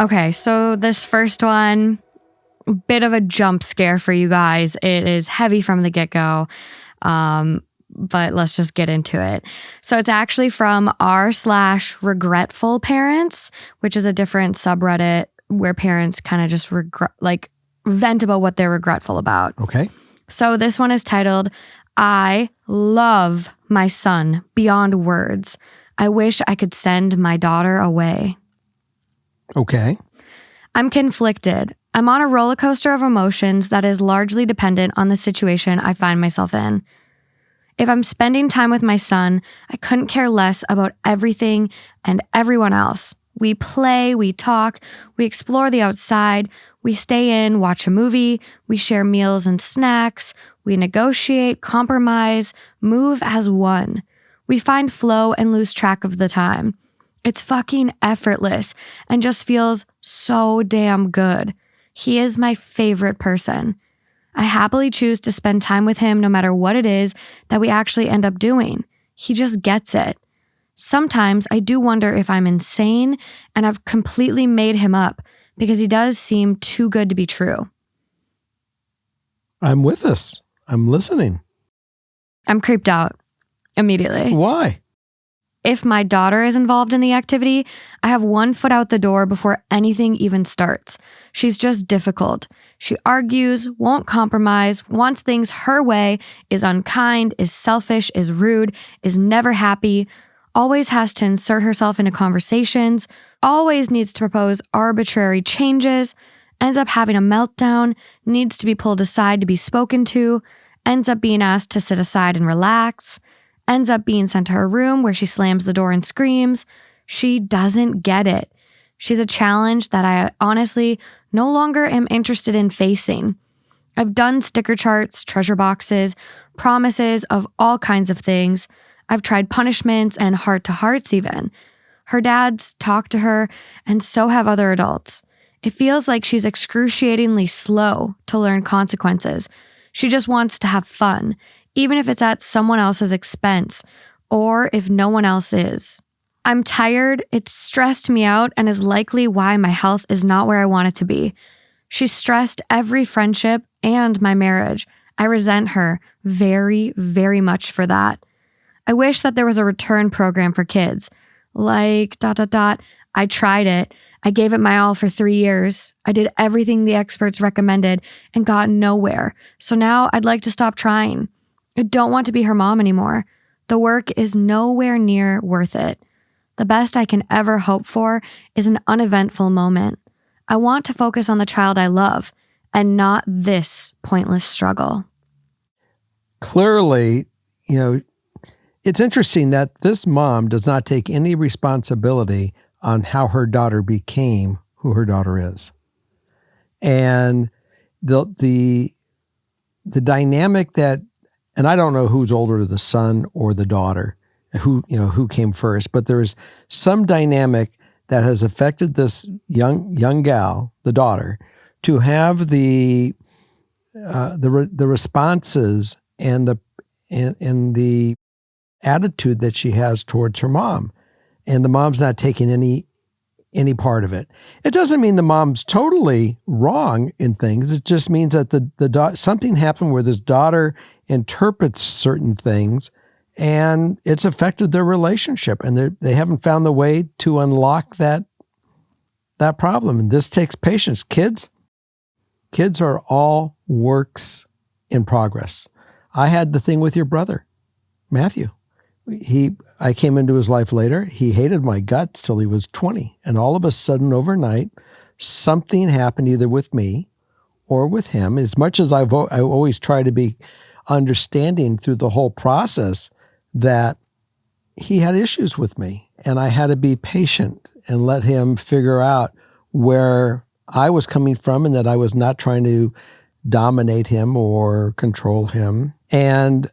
Okay, so this first one, bit of a jump scare for you guys. It is heavy from the get-go, but let's just get into it. So it's actually from r/regretful parents, which is a different subreddit where parents kind of just vent about what they're regretful about. Okay. So this one is titled, I love my son beyond words. I wish I could send my daughter away. Okay. I'm conflicted. I'm on a roller coaster of emotions that is largely dependent on the situation I find myself in. If I'm spending time with my son, I couldn't care less about everything and everyone else. We play, we talk, we explore the outside, we stay in, watch a movie, we share meals and snacks, we negotiate, compromise, move as one. We find flow and lose track of the time. It's fucking effortless and just feels so damn good. He is my favorite person. I happily choose to spend time with him no matter what it is that we actually end up doing. He just gets it. Sometimes I do wonder if I'm insane and I've completely made him up because he does seem too good to be true. I'm with us. I'm listening. I'm creeped out immediately. Why? If my daughter is involved in the activity, I have one foot out the door before anything even starts. She's just difficult. She argues, won't compromise, wants things her way, is unkind, is selfish, is rude, is never happy, always has to insert herself into conversations, always needs to propose arbitrary changes, ends up having a meltdown, needs to be pulled aside to be spoken to, ends up being asked to sit aside and relax, ends up being sent to her room where she slams the door and screams. She doesn't get it. She's a challenge that I honestly no longer am interested in facing. I've done sticker charts, treasure boxes, promises of all kinds of things. I've tried punishments and heart-to-hearts even. Her dad's talked to her, and so have other adults. It feels like she's excruciatingly slow to learn consequences. She just wants to have fun, even if it's at someone else's expense, or if no one else is. I'm tired, it's stressed me out, and is likely why my health is not where I want it to be. She's stressed every friendship and my marriage. I resent her very, very much for that. I wish that there was a return program for kids. Like, ... I tried it. I gave it my all for 3 years. I did everything the experts recommended and got nowhere. So now I'd like to stop trying. I don't want to be her mom anymore. The work is nowhere near worth it. The best I can ever hope for is an uneventful moment. I want to focus on the child I love and not this pointless struggle. Clearly, it's interesting that this mom does not take any responsibility on how her daughter became who her daughter is. And the dynamic that, and I don't know who's older, the son or the daughter, who came first, but there is some dynamic that has affected this young gal, the daughter, to have the responses and the attitude that she has towards her mom, and the mom's not taking any part of it. It doesn't mean the mom's totally wrong in things. It just means that something happened where this daughter interprets certain things, and it's affected their relationship, and they haven't found the way to unlock that problem. And this takes patience. Kids are all works in progress. I had the thing with your brother, Matthew. I came into his life later. He hated my guts till he was 20. And all of a sudden, overnight, something happened either with me or with him. As much as I always try to be understanding through the whole process, that he had issues with me. And I had to be patient and let him figure out where I was coming from, and that I was not trying to dominate him or control him. And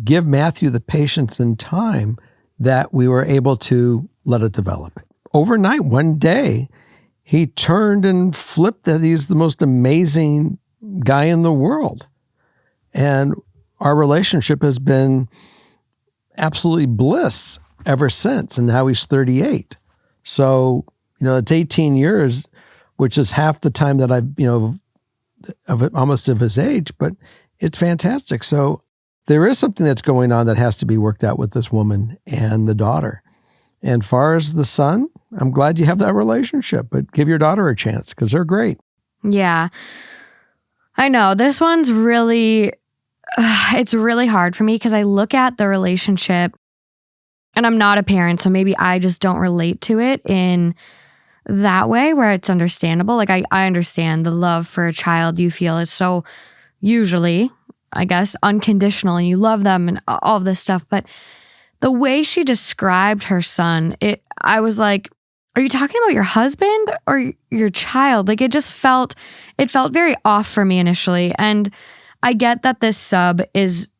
give Matthew the patience and time that we were able to let it develop. Overnight, one day, he turned and flipped that he's the most amazing guy in the world. And our relationship has been absolutely bliss ever since. And now he's 38. So It's 18 years, which is half the time that I've, almost of his age, but it's fantastic. So there is something that's going on that has to be worked out with this woman and the daughter. And far as the son, I'm glad you have that relationship, but give your daughter a chance because they're great. Yeah. I know. This one's really, it's really hard for me because I look at the relationship and I'm not a parent, so maybe I just don't relate to it in that way where it's understandable. Like I understand the love for a child you feel is so usually, I guess, unconditional and you love them and all of this stuff. But the way she described her son, I was like, are you talking about your husband or your child? Like it felt very off for me initially. And I get that this sub is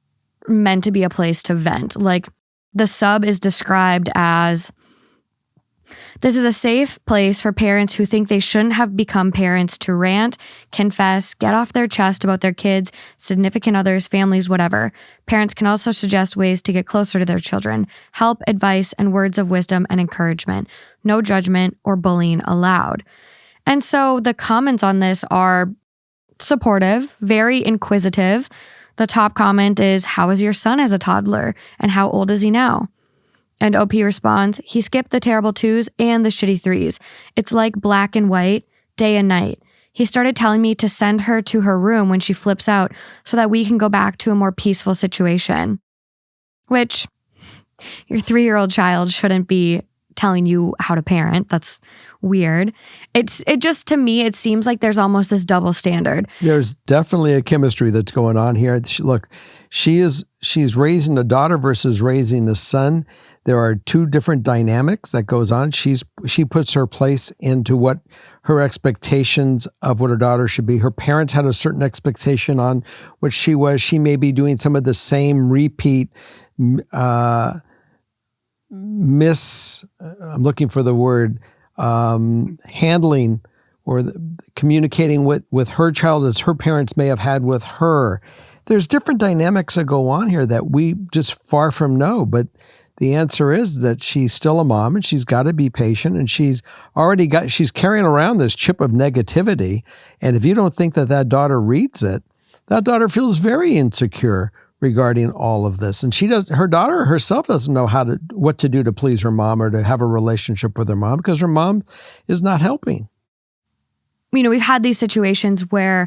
meant to be a place to vent. Like the sub is described as, this is a safe place for parents who think they shouldn't have become parents to rant, confess, get off their chest about their kids, significant others, families, whatever. Parents can also suggest ways to get closer to their children, help, advice, and words of wisdom and encouragement. No judgment or bullying allowed. And so the comments on this are supportive, very inquisitive. The top comment is, how is your son as a toddler? And how old is he now? And OP responds, he skipped the terrible 2s and the shitty 3s. It's like black and white, day and night. He started telling me to send her to her room when she flips out so that we can go back to a more peaceful situation. Which, your 3-year-old child shouldn't be telling you how to parent. That's weird. It just, to me, it seems like there's almost this double standard. There's definitely a chemistry that's going on here. Look, she's raising a daughter versus raising a son. There are two different dynamics that goes on. She puts her place into what her expectations of what her daughter should be. Her parents had a certain expectation on what she was. She may be doing some of the same repeat I'm looking for the word, handling or communicating with her child as her parents may have had with her. There's different dynamics that go on here that we just far from know, but the answer is that she's still a mom and she's got to be patient and she's carrying around this chip of negativity. And if you don't think that daughter reads it, that daughter feels very insecure regarding all of this. And her daughter herself doesn't know what to do to please her mom or to have a relationship with her mom because her mom is not helping. We've had these situations where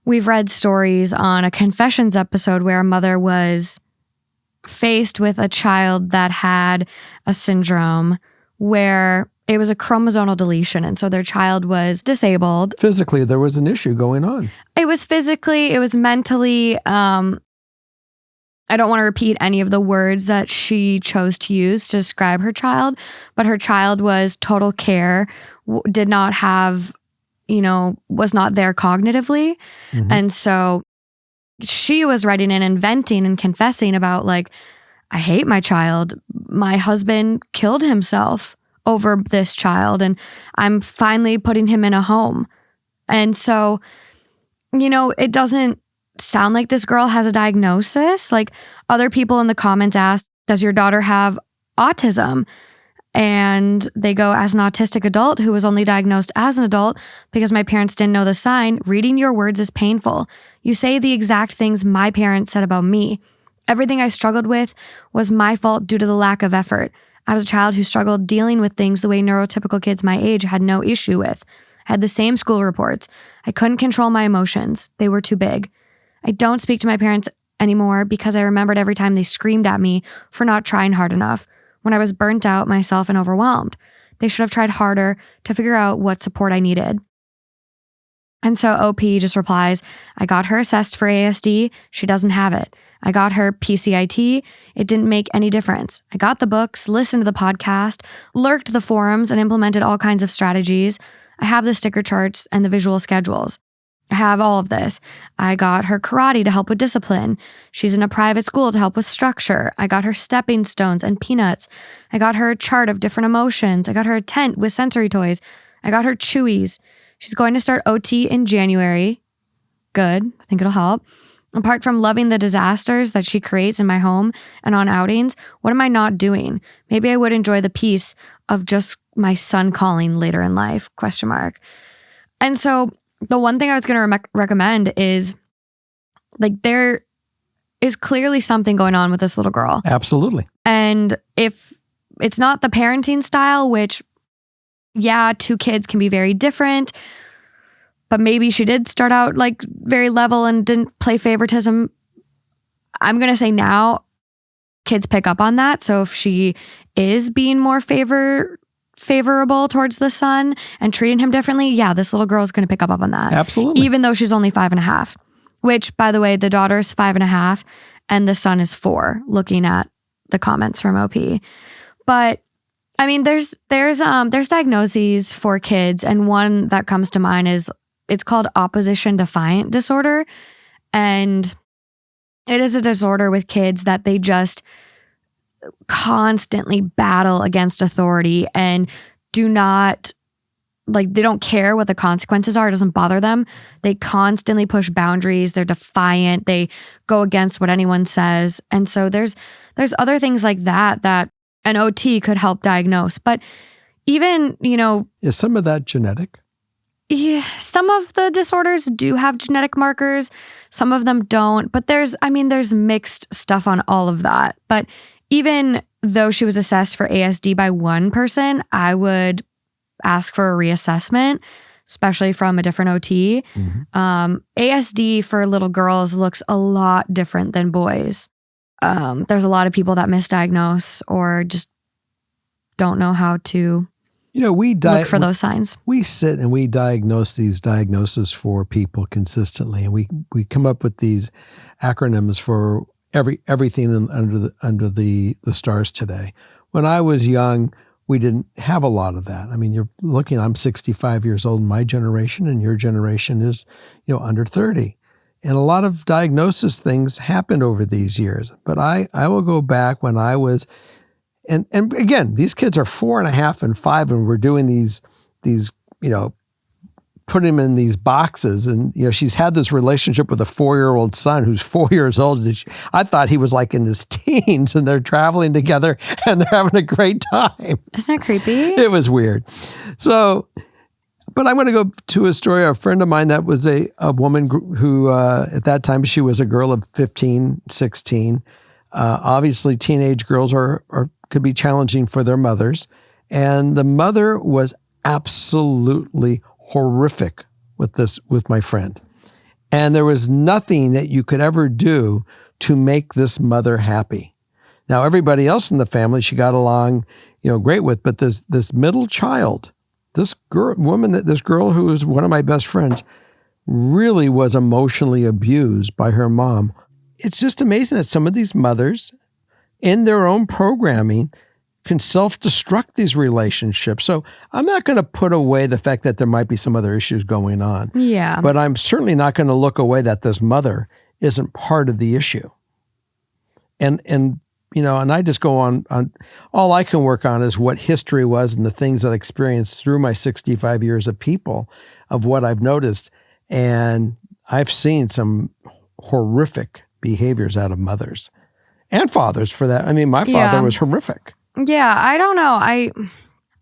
we've read stories on a confessions episode where a mother was faced with a child that had a syndrome where it was a chromosomal deletion. And so their child was disabled. Physically, there was an issue going on. It was physically, it was mentally. I don't want to repeat any of the words that she chose to use to describe her child, but her child was total care, did not have, was not there cognitively. Mm-hmm. And so she was writing in and venting and confessing about like, I hate my child. My husband killed himself over this child and I'm finally putting him in a home. And so, it doesn't sound like this girl has a diagnosis. Like other people in the comments asked, does your daughter have autism? And they go, as an autistic adult who was only diagnosed as an adult because my parents didn't know the sign, reading your words is painful. You say the exact things my parents said about me. Everything I struggled with was my fault due to the lack of effort. I was a child who struggled dealing with things the way neurotypical kids my age had no issue with. I had the same school reports. I couldn't control my emotions. They were too big. I don't speak to my parents anymore because I remembered every time they screamed at me for not trying hard enough when I was burnt out myself and overwhelmed. They should have tried harder to figure out what support I needed. And so OP just replies, I got her assessed for ASD. She doesn't have it. I got her PCIT. It didn't make any difference. I got the books, listened to the podcast, lurked the forums, and implemented all kinds of strategies. I have the sticker charts and the visual schedules. I have all of this. I got her karate to help with discipline. She's in a private school to help with structure. I got her stepping stones and peanuts. I got her a chart of different emotions. I got her a tent with sensory toys. I got her chewies. She's going to start OT in January. Good. I think it'll help. Apart from loving the disasters that she creates in my home and on outings, what am I not doing? Maybe I would enjoy the peace of just my son calling later in life, ? And so the one thing I was going to recommend is like there is clearly something going on with this little girl. Absolutely. And if it's not the parenting style, which, yeah, 2 kids can be very different, but maybe she did start out like very level and didn't play favoritism. I'm going to say now kids pick up on that. So if she is being more favorable towards the son and treating him differently, yeah, this little girl is going to pick up on that. Absolutely. Even though she's only 5.5, which, by the way, the daughter is 5.5 and the son is 4, looking at the comments from OP. But I mean, there's diagnoses for kids, and one that comes to mind is it's called opposition defiant disorder. And it is a disorder with kids that they just constantly battle against authority and do not, like, they don't care what the consequences are. It doesn't bother them. They constantly push boundaries. They're defiant. They go against what anyone says. And so there's other things like that an OT could help diagnose. But even, is some of that genetic? Yeah, some of the disorders do have genetic markers. Some of them don't. But there's mixed stuff on all of that. But even though she was assessed for ASD by one person, I would ask for a reassessment, especially from a different OT. Mm-hmm. ASD for little girls looks a lot different than boys. There's a lot of people that misdiagnose or just don't know how to look for those signs. We sit and we diagnose these diagnoses for people consistently, and we come up with these acronyms for everything under the stars today. When I was young, we didn't have a lot of that. I mean, I'm 65 years old in my generation, and your generation is, under 30. And a lot of diagnosis things happened over these years. But I will go back when I was, and again, these kids are 4.5 and 5, and we're doing these, put them in these boxes. And, she's had this relationship with a 4-year-old son who's 4 years old. I thought he was like in his teens, and they're traveling together and they're having a great time. Isn't that creepy? It was weird. So, but I'm going to go to a story. A friend of mine that was a woman who, at that time, she was a girl of 15, 16. Obviously, teenage girls could be challenging for their mothers. And the mother was absolutely horrific with my friend. And there was nothing that you could ever do to make this mother happy. Now, everybody else in the family, she got along, great with, but this middle child, this girl who was one of my best friends, really was emotionally abused by her mom. It's just amazing that some of these mothers, in their own programming, can self-destruct these relationships. So I'm not going to put away the fact that there might be some other issues going on. Yeah. But I'm certainly not going to look away that this mother isn't part of the issue. And I just go on all I can work on is what history was and the things that I experienced through my 65 years of people, of what I've noticed. And I've seen some horrific behaviors out of mothers and fathers for that. I mean, my father was horrific. Yeah, I don't know.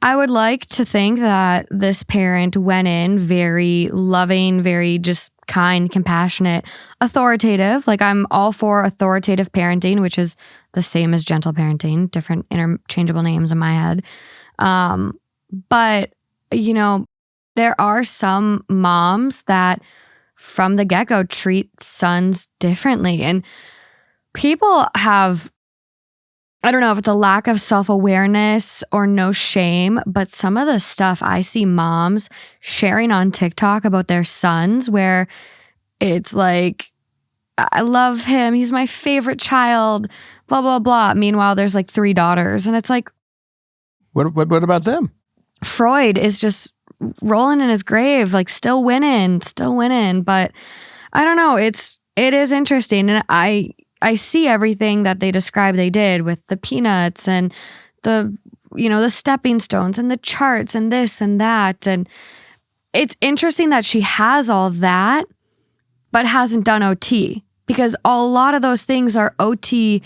I would like to think that this parent went in very loving, very just kind, compassionate, authoritative. Like, I'm all for authoritative parenting, which is the same as gentle parenting, different interchangeable names in my head. But, there are some moms that from the get-go treat sons differently. And people have, I don't know if it's a lack of self-awareness or no shame, but some of the stuff I see moms sharing on TikTok about their sons, where it's like, I love him, he's my favorite child, blah, blah, blah. Meanwhile, there's like 3 daughters. And it's like, what about them? Freud is just rolling in his grave, like still winning. But I don't know. It is interesting. And I see everything that they describe they did with the peanuts and the stepping stones and the charts and this and that. And it's interesting that she has all that, but hasn't done OT, because a lot of those things are OT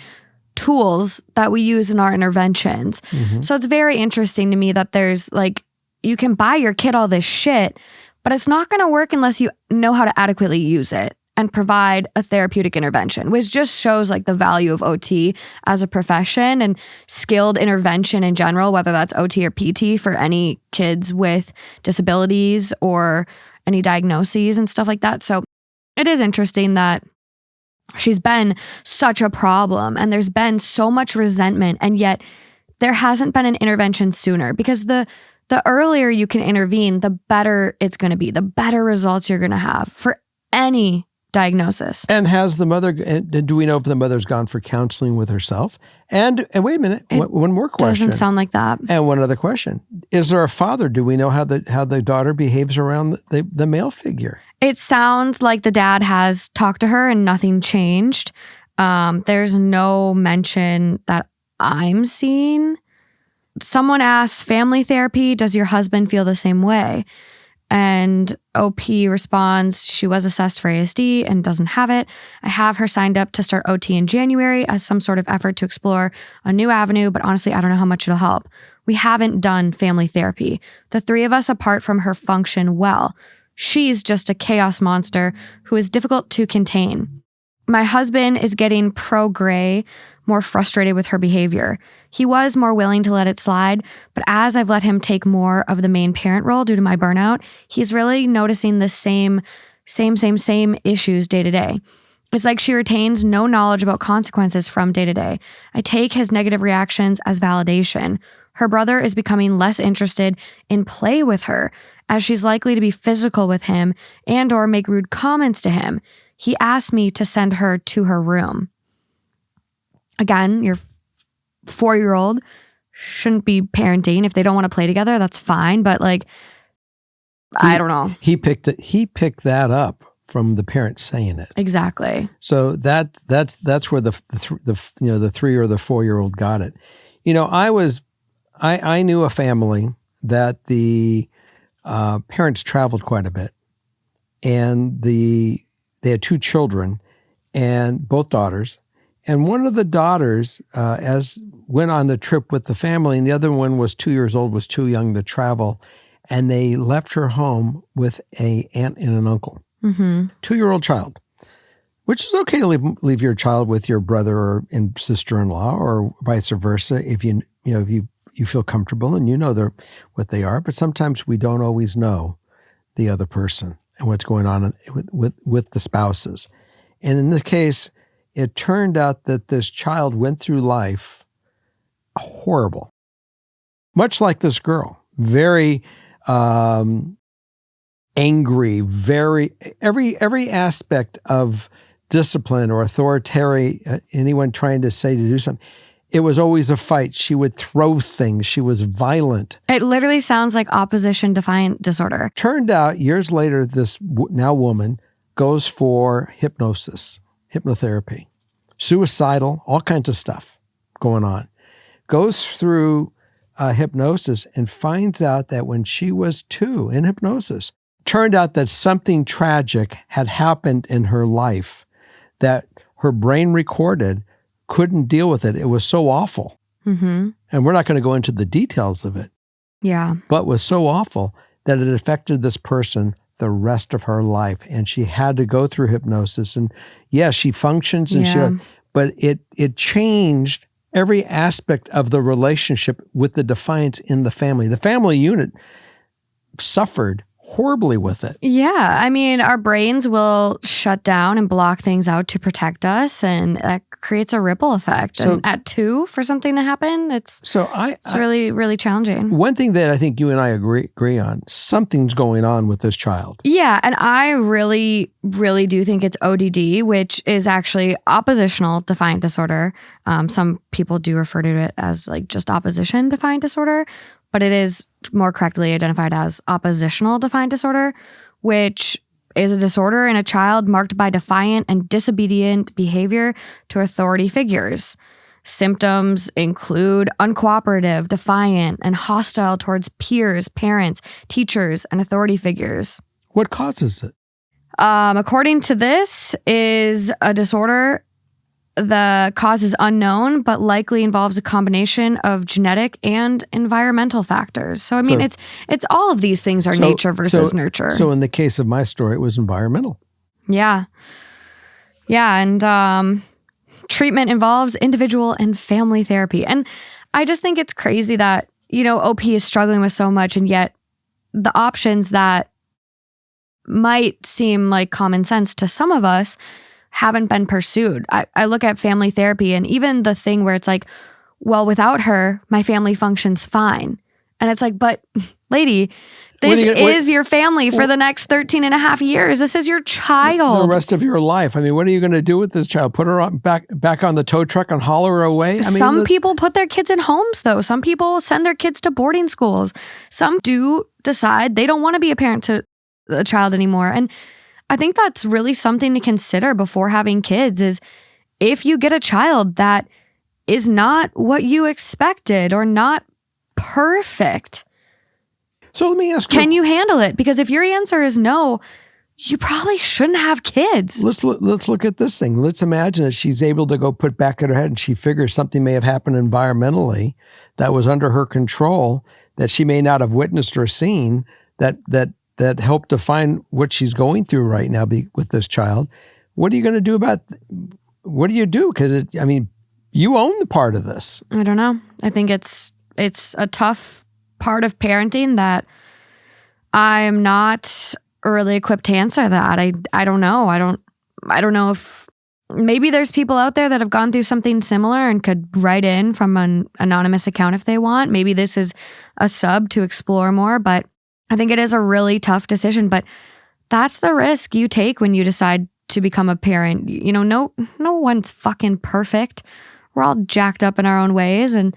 tools that we use in our interventions. So it's very interesting to me that there's like, you can buy your kid all this shit, but it's not going to work unless you know how to adequately use it and provide a therapeutic intervention, which just shows like the value of OT as a profession and skilled intervention in general, whether that's OT or PT for any kids with disabilities or any diagnoses and stuff like that. So it is interesting that she's been such a problem and there's been so much resentment, and yet there hasn't been an intervention sooner, because the earlier you can intervene, the better it's going to be, the better results you're going to have for any diagnosis. And has the mother, do we know if the mother's gone for counseling with herself? And wait a minute, one more question. Doesn't sound like that. And one other question. Is there a father? Do we know how the daughter behaves around the male figure? It sounds like the dad has talked to her and nothing changed. There's no mention that I'm seeing. Someone asks, family therapy, does your husband feel the same way? And OP responds, she was assessed for ASD and doesn't have it. I have her signed up to start OT in January as some sort of effort to explore a new avenue, but honestly, I don't know how much it'll help. We haven't done family therapy. The three of us, apart from her, function well. She's just a chaos monster who is difficult to contain. My husband is getting pro-gray, more frustrated with her behavior. He was more willing to let it slide, but as I've let him take more of the main parent role due to my burnout, he's really noticing the same issues day to day. It's like she retains no knowledge about consequences from day to day. I take his negative reactions as validation. Her brother is becoming less interested in play with her, as she's likely to be physical with him and or make rude comments to him. He asked me to send her to her room. Again, your 4-year-old shouldn't be parenting. If they don't want to play together, that's fine. But like, I don't know. He picked that up from the parent saying it. Exactly. So that's where the 3 or the 4-year-old got it. I knew a family that the parents traveled quite a bit, and they had 2 children, and both daughters. And one of the daughters went on the trip with the family, and the other one was 2 years old, was too young to travel, and they left her home with an aunt and an uncle, 2-year-old child, which is okay to leave your child with your brother or sister-in-law, or vice versa, if you feel comfortable and you know what they are. But sometimes we don't always know the other person and what's going on with the spouses. And in this case, it turned out that this child went through life horrible, much like this girl, very angry, every aspect of discipline or authoritarian, anyone trying to say to do something. It was always a fight. She would throw things. She was violent. It literally sounds like opposition defiant disorder. Turned out years later, this now woman goes for hypnotherapy, suicidal, all kinds of stuff going on. Goes through hypnosis and finds out that when she was 2 in hypnosis, turned out that something tragic had happened in her life that her brain recorded, couldn't deal with it. It was so awful. And we're not going to go into the details of it. Yeah. But was so awful that it affected this person the rest of her life. And she had to go through hypnosis. And yes, she functions but it changed every aspect of the relationship with the defiance in the family. The family unit suffered horribly with it. Yeah. I mean, our brains will shut down and block things out to protect us, and that creates a ripple effect. So, and at 2, for something to happen, it's really, really challenging. One thing that I think you and I agree on, something's going on with this child. Yeah, and I really, really do think it's ODD, which is actually oppositional defiant disorder. Some people do refer to it as like just opposition defiant disorder, but it is more correctly identified as oppositional defiant disorder, which is a disorder in a child marked by defiant and disobedient behavior to authority figures. Symptoms include uncooperative, defiant, and hostile towards peers, parents, teachers, and authority figures. What causes it? According to this, is a disorder The cause is unknown, but likely involves a combination of genetic and environmental factors. So, I mean, it's all of these things are nature versus nurture. So in the case of my story, it was environmental. Yeah. Yeah, and treatment involves individual and family therapy. And I just think it's crazy that, OP is struggling with so much, and yet the options that might seem like common sense to some of us haven't been pursued. I look at family therapy and even the thing where it's like, well, without her, my family functions fine. And it's like, but lady, this is your family for the next 13 and a half years. This is your child. The rest of your life. I mean, what are you going to do with this child? Put her back on the tow truck and haul her away? I mean, some people put their kids in homes, though. Some people send their kids to boarding schools. Some do decide they don't want to be a parent to a child anymore. And I think that's really something to consider before having kids is if you get a child that is not what you expected or not perfect. So let me ask you. Can you handle it? Because if your answer is no, you probably shouldn't have kids. Let's look at this thing. Let's imagine that she's able to go put back in her head and she figures something may have happened environmentally that was under her control that she may not have witnessed or seen that helped define what she's going through right now with this child. What are you going to do about? What do you do? Because you own the part of this. I don't know. I think it's a tough part of parenting that I'm not really equipped to answer that. I don't know. I don't know if maybe there's people out there that have gone through something similar and could write in from an anonymous account if they want. Maybe this is a sub to explore more, but I think it is a really tough decision, but that's the risk you take when you decide to become a parent. No one's fucking perfect. We're all jacked up in our own ways. And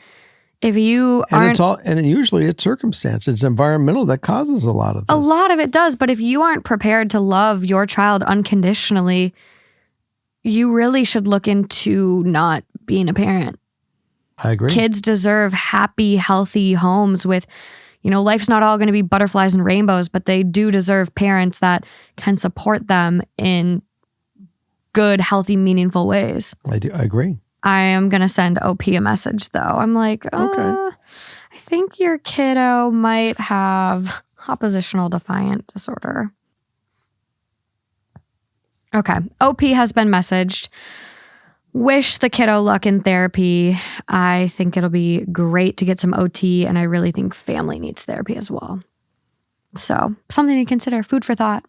if you aren't... And usually it's circumstance. It's environmental that causes a lot of this. A lot of it does. But if you aren't prepared to love your child unconditionally, you really should look into not being a parent. I agree. Kids deserve happy, healthy homes with... life's not all going to be butterflies and rainbows, but they do deserve parents that can support them in good, healthy, meaningful ways. I agree. I am going to send OP a message, though. I'm like, okay. I think your kiddo might have oppositional defiant disorder. Okay. OP has been messaged. Wish the kiddo luck in therapy. I think it'll be great to get some OT, and I really think family needs therapy as well. So, something to consider. Food for thought.